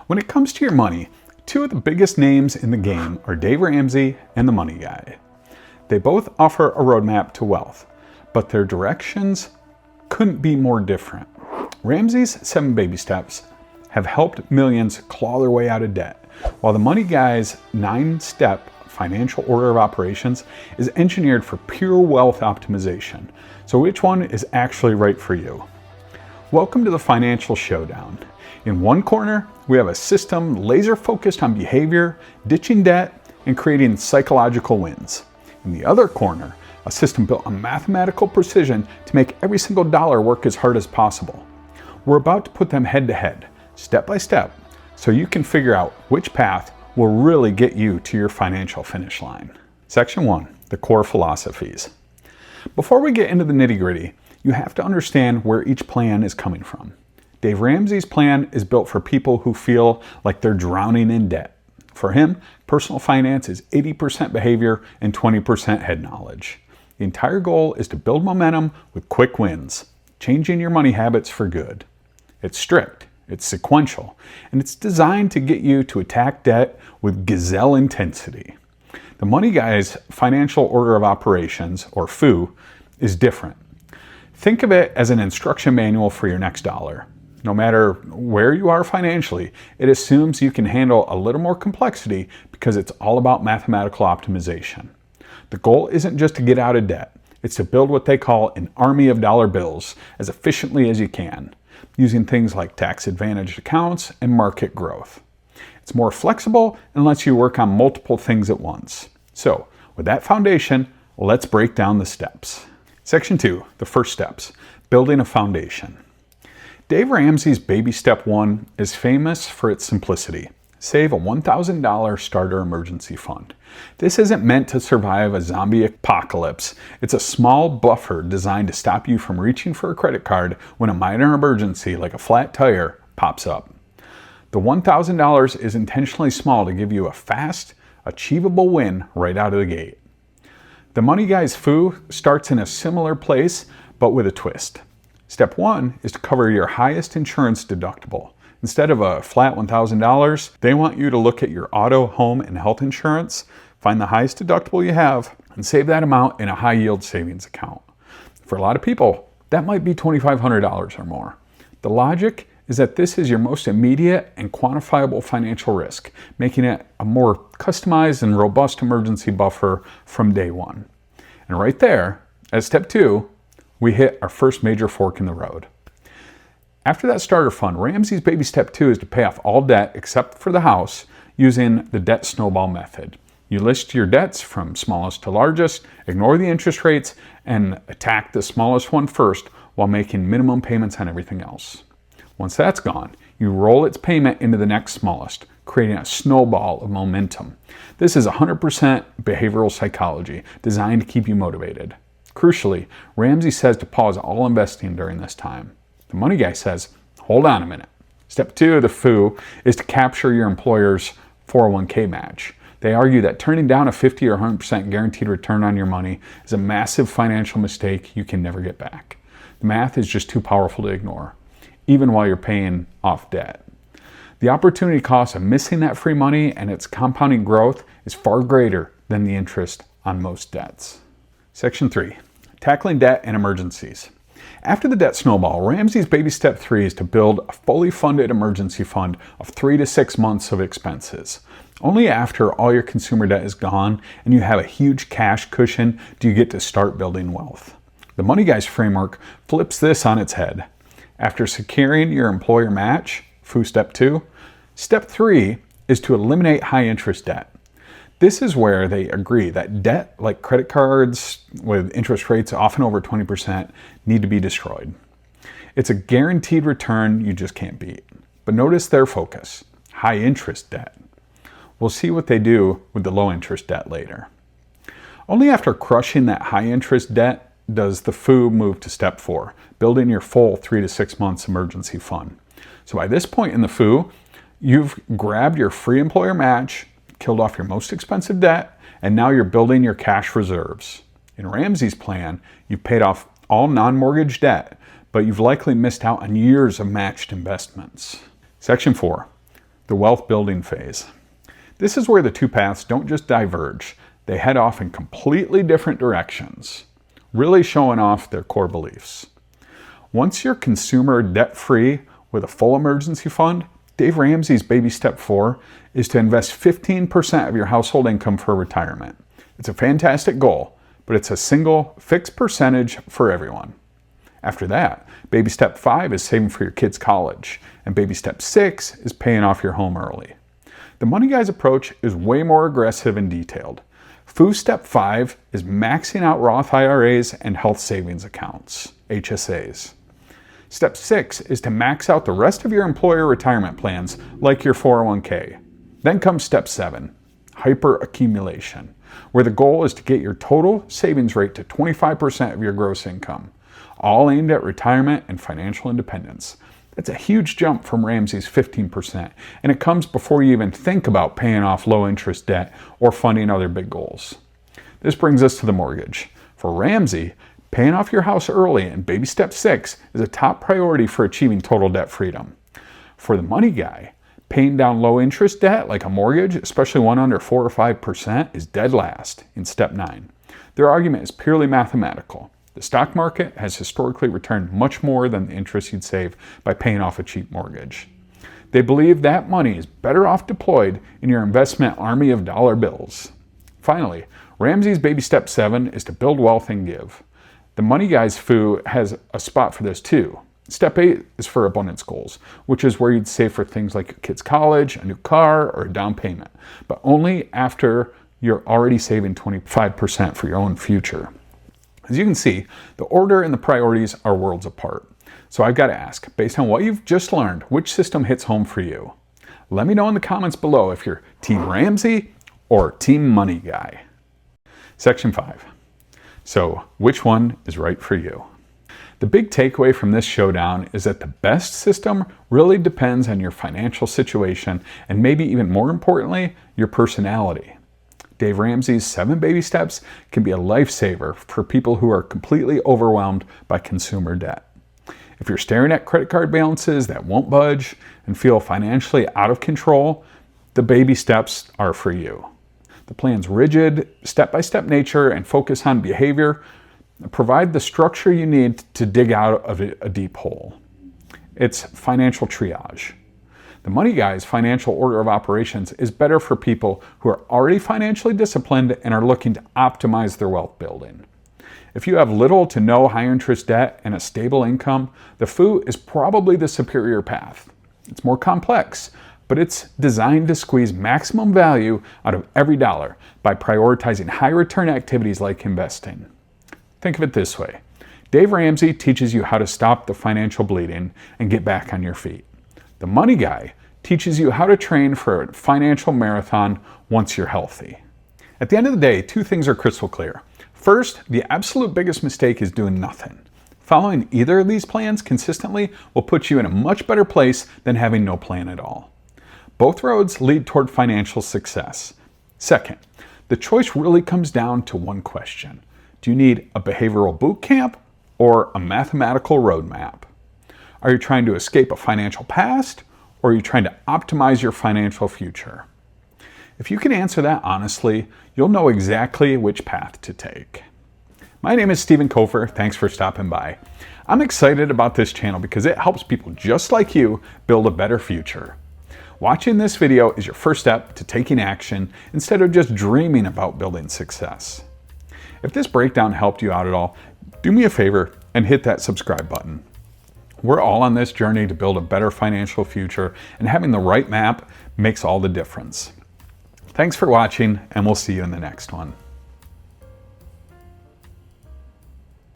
When it comes to your money, two of the biggest names in the game are Dave Ramsey and the Money Guy. They both offer a roadmap to wealth, but their directions couldn't be more different. Ramsey's 7 baby steps have helped millions claw their way out of debt, while the Money Guy's 9-step financial order of operations is engineered for pure wealth optimization. So which one is actually right for you? Welcome to the Financial Showdown. In one corner, we have a system laser focused on behavior, ditching debt, and creating psychological wins. In the other corner, a system built on mathematical precision to make every single dollar work as hard as possible. We're about to put them head to head, step by step, so you can figure out which path will really get you to your financial finish line. Section 1, the core philosophies. Before we get into the nitty-gritty, you have to understand where each plan is coming from. Dave Ramsey's plan is built for people who feel like they're drowning in debt. For him, personal finance is 80% behavior and 20% head knowledge. The entire goal is to build momentum with quick wins, changing your money habits for good. It's strict, it's sequential, and it's designed to get you to attack debt with gazelle intensity. The Money Guy's financial order of operations, or FOO, is different. Think of it as an instruction manual for your next dollar. No matter where you are financially, it assumes you can handle a little more complexity because it's all about mathematical optimization. The goal isn't just to get out of debt, it's to build what they call an army of dollar bills as efficiently as you can, using things like tax-advantaged accounts and market growth. It's more flexible and lets you work on multiple things at once. So, with that foundation, let's break down the steps. Section 2, the first steps, building a foundation. Dave Ramsey's baby step 1 is famous for its simplicity. Save a $1,000 starter emergency fund. This isn't meant to survive a zombie apocalypse. It's a small buffer designed to stop you from reaching for a credit card when a minor emergency like a flat tire pops up. The $1,000 is intentionally small to give you a fast, achievable win right out of the gate. The Money Guy's FOO starts in a similar place, but with a twist. Step 1 is to cover your highest insurance deductible. Instead of a flat $1,000, they want you to look at your auto, home, and health insurance, find the highest deductible you have, and save that amount in a high-yield savings account. For a lot of people, that might be $2,500 or more. The logic is that this is your most immediate and quantifiable financial risk, making it a more customized and robust emergency buffer from day one. And right there, at step 2, we hit our first major fork in the road. After that starter fund, Ramsey's baby step 2 is to pay off all debt except for the house using the debt snowball method. You list your debts from smallest to largest, ignore the interest rates, and attack the smallest one first while making minimum payments on everything else. Once that's gone, you roll its payment into the next smallest, creating a snowball of momentum. This is 100% behavioral psychology designed to keep you motivated. Crucially, Ramsey says to pause all investing during this time. The Money Guy says, hold on a minute. Step 2 of the FOO is to capture your employer's 401k match. They argue that turning down a 50 or 100% guaranteed return on your money is a massive financial mistake you can never get back. The math is just too powerful to ignore, even while you're paying off debt. The opportunity cost of missing that free money and its compounding growth is far greater than the interest on most debts. Section 3, tackling debt and emergencies. After the debt snowball, Ramsey's baby step 3 is to build a fully funded emergency fund of 3 to 6 months of expenses. Only after all your consumer debt is gone and you have a huge cash cushion do you get to start building wealth. The Money Guy's framework flips this on its head. After securing your employer match, FOO step 2, step 3 is to eliminate high interest debt. This is where they agree that debt, like credit cards with interest rates often over 20%, need to be destroyed. It's a guaranteed return you just can't beat. But notice their focus, high interest debt. We'll see what they do with the low interest debt later. Only after crushing that high interest debt does the FOO move to step 4, building your full 3 to 6 months emergency fund. So by this point in the FOO, you've grabbed your free employer match, killed off your most expensive debt, and now you're building your cash reserves. In Ramsey's plan, you've paid off all non-mortgage debt, but you've likely missed out on years of matched investments. Section 4, the wealth building phase. This is where the two paths don't just diverge, they head off in completely different directions, really showing off their core beliefs. Once you're consumer debt-free with a full emergency fund, Dave Ramsey's baby step 4 is to invest 15% of your household income for retirement. It's a fantastic goal, but it's a single fixed percentage for everyone. After that, baby step 5 is saving for your kids' college, and baby step 6 is paying off your home early. The Money Guy's approach is way more aggressive and detailed. FU step 5 is maxing out Roth IRAs and health savings accounts, HSAs. Step 6 is to max out the rest of your employer retirement plans, like your 401k. Then comes step 7, hyperaccumulation, where the goal is to get your total savings rate to 25% of your gross income, all aimed at retirement and financial independence. That's a huge jump from Ramsey's 15%, and it comes before you even think about paying off low-interest debt or funding other big goals. This brings us to the mortgage. For Ramsey, paying off your house early in baby step 6 is a top priority for achieving total debt freedom. For the Money Guy, paying down low-interest debt like a mortgage, especially one under 4 or 5%, is dead last in step 9. Their argument is purely mathematical. The stock market has historically returned much more than the interest you'd save by paying off a cheap mortgage. They believe that money is better off deployed in your investment army of dollar bills. Finally, Ramsey's baby step 7 is to build wealth and give. The Money Guy's FU has a spot for this too. Step 8 is for abundance goals, which is where you'd save for things like your kids' college, a new car, or a down payment, but only after you're already saving 25% for your own future. As you can see, the order and the priorities are worlds apart. So I've got to ask, based on what you've just learned, which system hits home for you? Let me know in the comments below if you're Team Ramsey or Team Money Guy. Section 5. So, which one is right for you? The big takeaway from this showdown is that the best system really depends on your financial situation and maybe even more importantly, your personality. Dave Ramsey's 7 baby steps can be a lifesaver for people who are completely overwhelmed by consumer debt. If you're staring at credit card balances that won't budge and feel financially out of control, the baby steps are for you. The plan's rigid, step-by-step nature and focus on behavior provide the structure you need to dig out of a deep hole. It's financial triage. The Money Guy's financial order of operations is better for people who are already financially disciplined and are looking to optimize their wealth building. If you have little to no high interest debt and a stable income, the FU is probably the superior path. It's more complex, but it's designed to squeeze maximum value out of every dollar by prioritizing high return activities like investing. Think of it this way. Dave Ramsey teaches you how to stop the financial bleeding and get back on your feet. The Money Guy teaches you how to train for a financial marathon once you're healthy. At the end of the day, 2 things are crystal clear. First, the absolute biggest mistake is doing nothing. Following either of these plans consistently will put you in a much better place than having no plan at all. Both roads lead toward financial success. Second, the choice really comes down to one question. Do you need a behavioral boot camp or a mathematical roadmap? Are you trying to escape a financial past, or are you trying to optimize your financial future? If you can answer that honestly, you'll know exactly which path to take. My name is Stephen Kofer. Thanks for stopping by. I'm excited about this channel because it helps people just like you build a better future. Watching this video is your first step to taking action instead of just dreaming about building success. If this breakdown helped you out at all, do me a favor and hit that subscribe button. We're all on this journey to build a better financial future, and having the right map makes all the difference. Thanks for watching, and we'll see you in the next one.